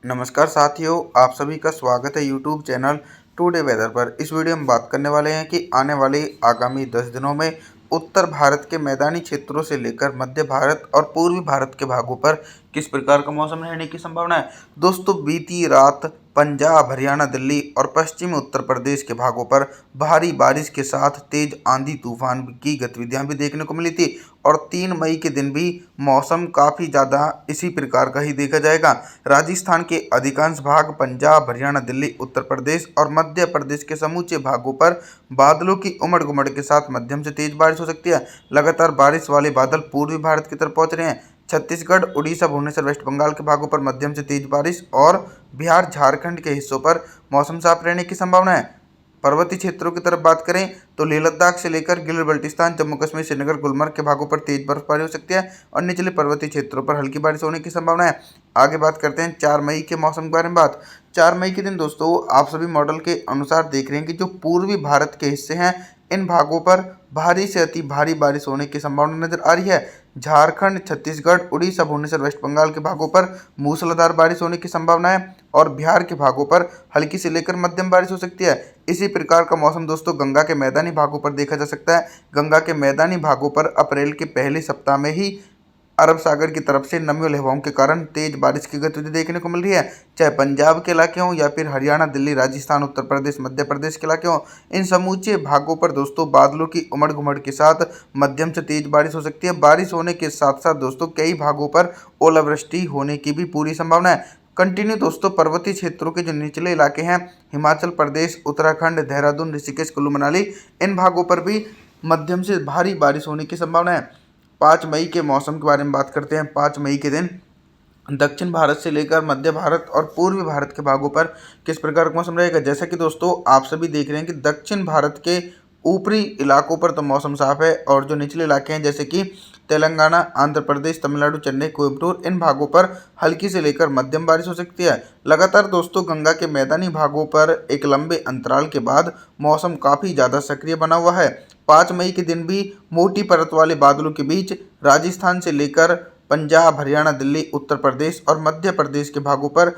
नमस्कार साथियों, आप सभी का स्वागत है यूट्यूब चैनल टुडे वेदर पर। इस वीडियो में बात करने वाले हैं कि आने वाले आगामी 10 दिनों में उत्तर भारत के मैदानी क्षेत्रों से लेकर मध्य भारत और पूर्वी भारत के भागों पर किस प्रकार का मौसम रहने की संभावना है। दोस्तों, बीती रात पंजाब, हरियाणा, दिल्ली और पश्चिमी उत्तर प्रदेश के भागों पर भारी बारिश के साथ तेज आंधी तूफान की गतिविधियां भी देखने को मिली थी और 3 मई के दिन भी मौसम काफ़ी ज़्यादा इसी प्रकार का ही देखा जाएगा। राजस्थान के अधिकांश भाग, पंजाब, हरियाणा, दिल्ली, उत्तर प्रदेश और मध्य प्रदेश के समूचे भागों पर बादलों की उमड़ घुमड़ के साथ मध्यम से तेज बारिश हो सकती है। लगातार बारिश वाले बादल पूर्वी भारत की तरफ पहुंच रहे हैं। छत्तीसगढ़, उड़ीसा, भुवनेश्वर, वेस्ट बंगाल के भागों पर मध्यम से तेज बारिश और बिहार, झारखंड के हिस्सों पर मौसम साफ रहने की संभावना है। पर्वतीय क्षेत्रों की तरफ बात करें तो लेह लद्दाख से लेकर गिलगित बाल्टिस्तान, जम्मू कश्मीर, श्रीनगर, गुलमर्ग के भागों पर तेज बर्फबारी हो सकती है और निचले पर्वतीय क्षेत्रों पर हल्की बारिश होने की संभावना है। आगे बात करते हैं 4 मई के मौसम के बारे में। 4 मई के दिन दोस्तों, आप सभी मॉडल के अनुसार देख रहे हैं कि जो पूर्वी भारत के हिस्से हैं, इन भागों पर भारी से अति भारी बारिश होने की संभावना नजर आ रही है। झारखंड, छत्तीसगढ़, उड़ीसा, भुवनेश्वर, वेस्ट बंगाल के भागों पर मूसलाधार बारिश होने की संभावना है और बिहार के भागों पर हल्की से लेकर मध्यम बारिश हो सकती है। इसी प्रकार का मौसम दोस्तों गंगा के मैदानी भागों पर देखा जा सकता है। गंगा के मैदानी भागों पर अप्रैल के पहले सप्ताह में ही अरब सागर की तरफ से नमी वाली हवाओं के कारण तेज बारिश की गतिविधि देखने को मिल रही है। चाहे पंजाब के इलाके हों या फिर हरियाणा, दिल्ली, राजस्थान, उत्तर प्रदेश, मध्य प्रदेश के इलाके हों, इन समूचे भागों पर दोस्तों बादलों की उमड़ घुमड़ के साथ मध्यम से तेज बारिश हो सकती है। बारिश होने के साथ साथ दोस्तों कई भागों पर ओलावृष्टि होने की भी पूरी संभावना है। कंटिन्यू दोस्तों पर्वतीय क्षेत्रों के जो निचले इलाके हैं, हिमाचल प्रदेश, उत्तराखंड, देहरादून, ऋषिकेश, कुल्लू मनाली, इन भागों पर भी मध्यम से भारी बारिश होने की संभावना है। 5 मई के मौसम के बारे में बात करते हैं। 5 मई के दिन दक्षिण भारत से लेकर मध्य भारत और पूर्वी भारत के भागों पर किस प्रकार का मौसम रहेगा। जैसा कि दोस्तों आप सभी देख रहे हैं कि दक्षिण भारत के ऊपरी इलाकों पर तो मौसम साफ है और जो निचले इलाके हैं जैसे कि तेलंगाना, आंध्र प्रदेश, तमिलनाडु, चेन्नई, कोयम्बटूर, इन भागों पर हल्की से लेकर मध्यम बारिश हो सकती है। लगातार दोस्तों गंगा के मैदानी भागों पर एक लंबे अंतराल के बाद मौसम काफ़ी ज़्यादा सक्रिय बना हुआ है। 5 मई के दिन भी मोटी परत वाले बादलों के बीच राजस्थान से लेकर पंजाब, हरियाणा, दिल्ली, उत्तर प्रदेश और मध्य प्रदेश के भागों पर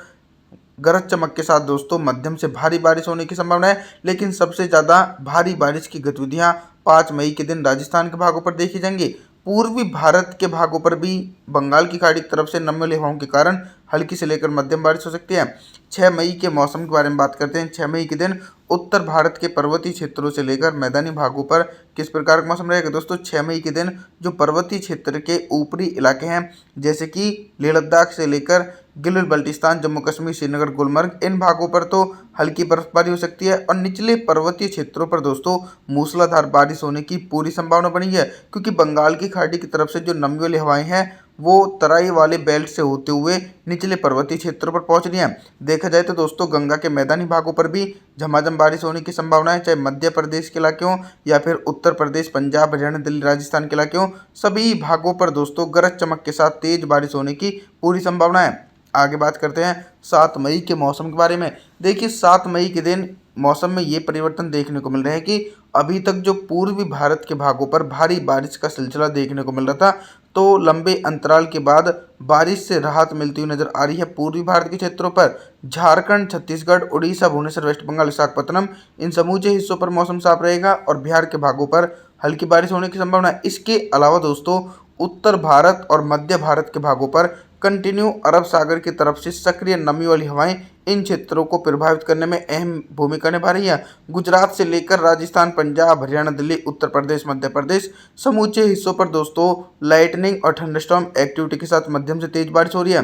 गरज चमक के साथ दोस्तों मध्यम से भारी बारिश होने की संभावना है। लेकिन सबसे ज़्यादा भारी बारिश की गतिविधियां 5 मई के दिन राजस्थान के भागों पर देखी जाएंगी। पूर्वी भारत के भागों पर भी बंगाल की खाड़ी की तरफ से नमी वाली हवाओं के कारण हल्की से लेकर मध्यम बारिश हो सकती है। 6 मई के मौसम के बारे में बात करते हैं। 6 मई के दिन उत्तर भारत के पर्वतीय क्षेत्रों से लेकर मैदानी भागों पर किस प्रकार का मौसम रहेगा। दोस्तों 6 मई के दिन जो पर्वतीय क्षेत्र के ऊपरी इलाके हैं जैसे कि लेह लद्दाख से लेकर गिलगित बाल्टिस्तान, जम्मू कश्मीर, श्रीनगर, गुलमर्ग, इन भागों पर तो हल्की बर्फबारी हो सकती है और निचले पर्वतीय क्षेत्रों पर दोस्तों मूसलाधार बारिश होने की पूरी संभावना बनी है, क्योंकि बंगाल की खाड़ी की तरफ से जो नमी वाली हवाएं हैं वो तराई वाले बेल्ट से होते हुए निचले पर्वतीय क्षेत्रों पर पहुंच रही हैं। देखा जाए तो दोस्तों गंगा के मैदानी भागों पर भी झमाझम बारिश होने की संभावना है, चाहे मध्य प्रदेश के इलाके हों या फिर उत्तर प्रदेश, पंजाब, हरियाणा, दिल्ली, राजस्थान के इलाके हों, सभी भागों पर दोस्तों गरज चमक के साथ तेज बारिश होने की पूरी संभावना है। आगे बात करते हैं 7 मई के मौसम के बारे में। देखिए 7 मई के दिन मौसम में ये परिवर्तन देखने को मिल रहा है कि अभी तक जो पूर्वी भारत के भागों पर भारी बारिश का सिलसिला देखने को मिल रहा था, तो लंबे अंतराल के बाद बारिश से राहत मिलती हुई नजर आ रही है। पूर्वी भारत के क्षेत्रों पर झारखंड, छत्तीसगढ़, उड़ीसा, भुवनेश्वर, वेस्ट बंगाल, विशाखापत्तनम, इन समूचे हिस्सों पर मौसम साफ रहेगा और बिहार के भागों पर हल्की बारिश होने की संभावना है। इसके अलावा दोस्तों उत्तर भारत और मध्य भारत के भागों पर कंटिन्यू अरब सागर की तरफ से सक्रिय नमी वाली हवाएं इन क्षेत्रों को प्रभावित करने में अहम भूमिका निभा रही है। गुजरात से लेकर राजस्थान, पंजाब, हरियाणा, दिल्ली, उत्तर प्रदेश, मध्य प्रदेश, समूचे हिस्सों पर दोस्तों लाइटनिंग और थंडरस्टॉर्म एक्टिविटी के साथ मध्यम से तेज बारिश हो रही है।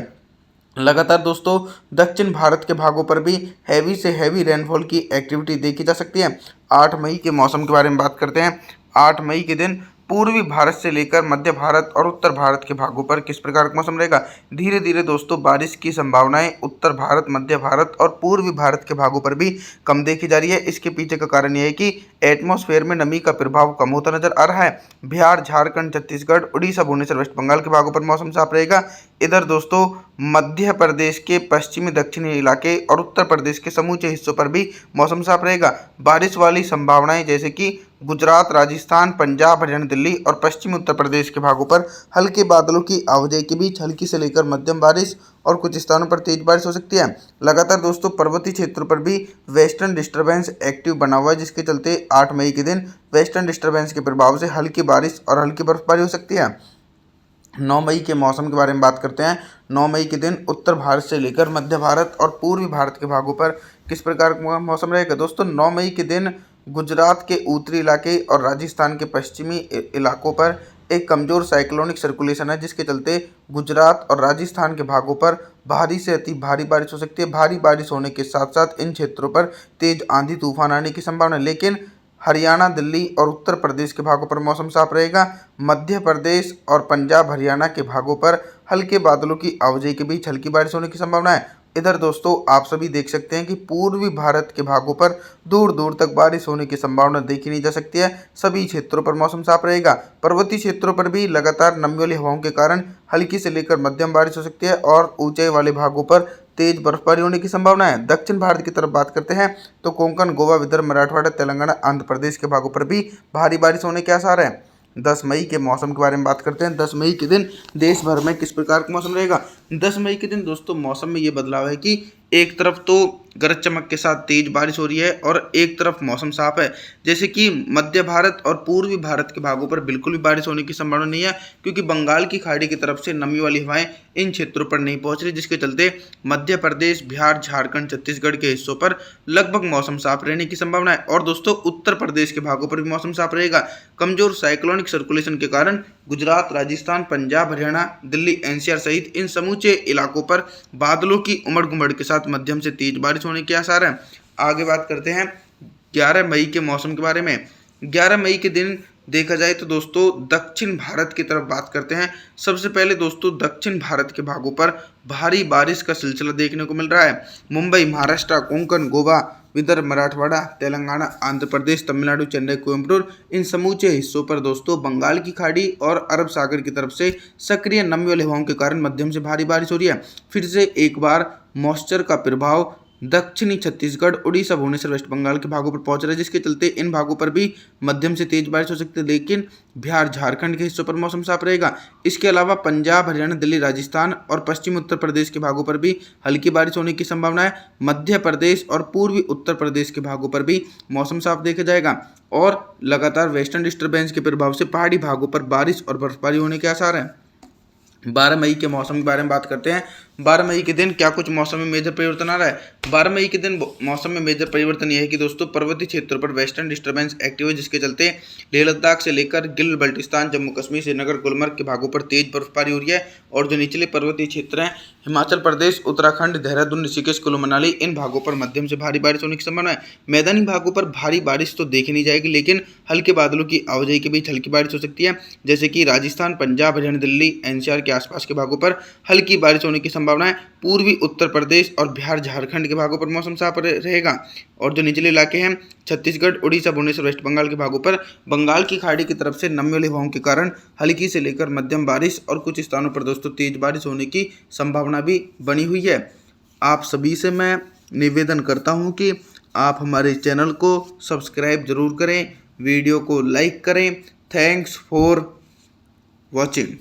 लगातार दोस्तों दक्षिण भारत के भागों पर भी हैवी से हैवी रेनफॉल की एक्टिविटी देखी जा सकती है। 8 मई के मौसम के बारे में बात करते हैं। 8 मई के दिन पूर्वी भारत से लेकर मध्य भारत और उत्तर भारत के भागों पर किस प्रकार का मौसम रहेगा। धीरे धीरे दोस्तों बारिश की संभावनाएं उत्तर भारत, मध्य भारत और पूर्वी भारत के भागों पर भी कम देखी जा रही है। इसके पीछे का कारण यह है कि एटमॉस्फेयर में नमी का प्रभाव कम होता नजर आ रहा है। बिहार, झारखंड, छत्तीसगढ़, उड़ीसा, भुवनेश्वर, वेस्ट बंगाल के भागों पर मौसम साफ रहेगा। इधर दोस्तों मध्य प्रदेश के पश्चिमी दक्षिणी इलाके और उत्तर प्रदेश के समूचे हिस्सों पर भी मौसम साफ रहेगा। बारिश वाली संभावनाएं जैसे कि गुजरात, राजस्थान, पंजाब, हरियाणा, दिल्ली और पश्चिमी उत्तर प्रदेश के भागों पर हल्के बादलों की आवाजाही के बीच हल्की से लेकर मध्यम बारिश और कुछ स्थानों पर तेज बारिश हो सकती है। लगातार दोस्तों पर्वतीय क्षेत्रों पर भी वेस्टर्न डिस्टर्बेंस एक्टिव बना हुआ है, जिसके चलते 8 मई के दिन वेस्टर्न डिस्टर्बेंस के प्रभाव से हल्की बारिश और हल्की बर्फबारी हो सकती है। 9 मई के मौसम के बारे में बात करते हैं। 9 मई के दिन उत्तर भारत से लेकर मध्य भारत और पूर्वी भारत के भागों पर किस प्रकार का मौसम रहेगा। दोस्तों 9 मई के दिन गुजरात के उत्तरी इलाके और राजस्थान के पश्चिमी इलाकों पर एक कमजोर साइक्लोनिक सर्कुलेशन है, जिसके चलते गुजरात और राजस्थान के भागों पर भारी से अति भारी बारिश हो सकती है। भारी बारिश होने के साथ साथ इन क्षेत्रों पर तेज आंधी तूफान आने की संभावना है। लेकिन हरियाणा, दिल्ली और उत्तर प्रदेश के भागों पर मौसम साफ रहेगा। मध्य प्रदेश और पंजाब, हरियाणा के भागों पर हल्के बादलों की आवाजाही के बीच हल्की बारिश होने की संभावना है। इधर दोस्तों आप सभी देख सकते हैं कि पूर्वी भारत के भागों पर दूर दूर तक बारिश होने की संभावना देखी नहीं जा सकती है। सभी क्षेत्रों पर मौसम साफ रहेगा। पर्वतीय क्षेत्रों पर भी लगातार नमी वाली हवाओं के कारण हल्की से लेकर मध्यम बारिश हो सकती है और ऊंचाई वाले भागों पर तेज बर्फबारी होने की संभावना है। दक्षिण भारत की तरफ बात करते हैं तो कोंकण, गोवा, विदर्भ, मराठवाड़ा, तेलंगाना, आंध्र प्रदेश के भागों पर भी भारी बारिश होने के आसार हैं। 10 मई के मौसम के बारे में बात करते हैं। 10 मई के दिन देश भर में किस प्रकार का मौसम रहेगा। 10 मई के दिन दोस्तों मौसम में ये बदलाव है कि एक तरफ तो गरज चमक के साथ तेज बारिश हो रही है और एक तरफ मौसम साफ है। जैसे कि मध्य भारत और पूर्वी भारत के भागों पर बिल्कुल भी बारिश होने की संभावना नहीं है, क्योंकि बंगाल की खाड़ी की तरफ से नमी वाली हवाएं इन क्षेत्रों पर नहीं पहुंच रही, जिसके चलते मध्य प्रदेश, बिहार, झारखंड, छत्तीसगढ़ के हिस्सों पर लगभग मौसम साफ रहने की संभावना है। और दोस्तों उत्तर प्रदेश के भागों पर भी मौसम साफ रहेगा। कमजोर साइक्लोनिक सर्कुलेशन के कारण गुजरात, राजस्थान, पंजाब, हरियाणा, दिल्ली, एनसीआर सहित इन समूचे इलाकों पर बादलों की उमड़ घुमड़ के साथ मध्यम से तेज बारिश होने के आसार हैं। आगे बात करते हैं 11 मई के मौसम के बारे में। 11 मई के दिन देखा जाए तो दोस्तों दक्षिण भारत की तरफ बात करते हैं। सबसे पहले दोस्तों दक्षिण भारत के भागों पर भारी बारिश का सिलसिला देखने को मिल रहा है। मुंबई, महाराष्ट्र, कोंकण, गोवा, विदर्भ, मराठवाड़ा, तेलंगाना, आंध्र प्रदेश, तमिलनाडु, चेन्नई, कोयम्बटूर इन समूचे हिस्सों पर दोस्तों बंगाल की खाड़ी और अरब सागर की तरफ से सक्रिय नमी वाली हवाओं के कारण मध्यम से भारी बारिश हो रही है। फिर से एक बार मॉइस्चर का प्रभाव दक्षिणी छत्तीसगढ़, उड़ीसा, भुवनेश्वर, वेस्ट बंगाल के भागों पर पहुंच रहा है, जिसके चलते इन भागों पर भी मध्यम से तेज बारिश हो सकती है। लेकिन बिहार, झारखंड के हिस्सों पर मौसम साफ रहेगा। इसके अलावा पंजाब, हरियाणा, दिल्ली, राजस्थान और पश्चिमी उत्तर प्रदेश के भागों पर भी हल्की बारिश होने की संभावना है। मध्य प्रदेश और पूर्वी उत्तर प्रदेश के भागों पर भी मौसम साफ देखा जाएगा और लगातार वेस्टर्न डिस्टर्बेंस के प्रभाव से पहाड़ी भागों पर बारिश और बर्फबारी होने के आसार हैं। 12 मई के मौसम के बारे में बात करते हैं। 12 मई के दिन क्या कुछ मौसम में मेजर परिवर्तन आ रहा है। 12 मई के दिन मौसम में मेजर परिवर्तन यह है कि दोस्तों पर्वतीय क्षेत्रों पर वेस्टर्न डिस्टर्बेंस एक्टिव है, जिसके चलते लेह लद्दाख से लेकर गिल बल्टिस्तान, जम्मू कश्मीर, श्रीनगर, गुलमर्ग के भागों पर तेज बर्फबारी हो रही है। और जो निचले पर्वतीय क्षेत्र हैं हिमाचल प्रदेश, उत्तराखंड, देहरादून, ऋषिकेश, कुल्लू मनाली इन भागों पर मध्यम से भारी बारिश होने की संभावना है। मैदानी भागों पर भारी बारिश तो देखी नहीं जाएगी, लेकिन हल्के बादलों की आवाजाही के बीच हल्की बारिश हो सकती है। जैसे कि राजस्थान, पंजाब, हरियाणा, दिल्ली, एनसीआर के आसपास के भागों पर हल्की बारिश होने की संभावना है। पूर्वी उत्तर प्रदेश और बिहार, झारखंड के भागों पर मौसम साफ रहेगा। और जो निचले इलाके हैं छत्तीसगढ़, उड़ीसा, भुवनेश्वर, वेस्ट बंगाल के भागों पर बंगाल की खाड़ी की तरफ से नमी वाली हवाओं के कारण हल्की से लेकर मध्यम बारिश और कुछ स्थानों पर दोस्तों तेज बारिश होने की संभावना भी बनी हुई है। आप सभी से मैं निवेदन करता हूं कि आप हमारे चैनल को सब्सक्राइब जरूर करें, वीडियो को लाइक करें। Thanks for watching.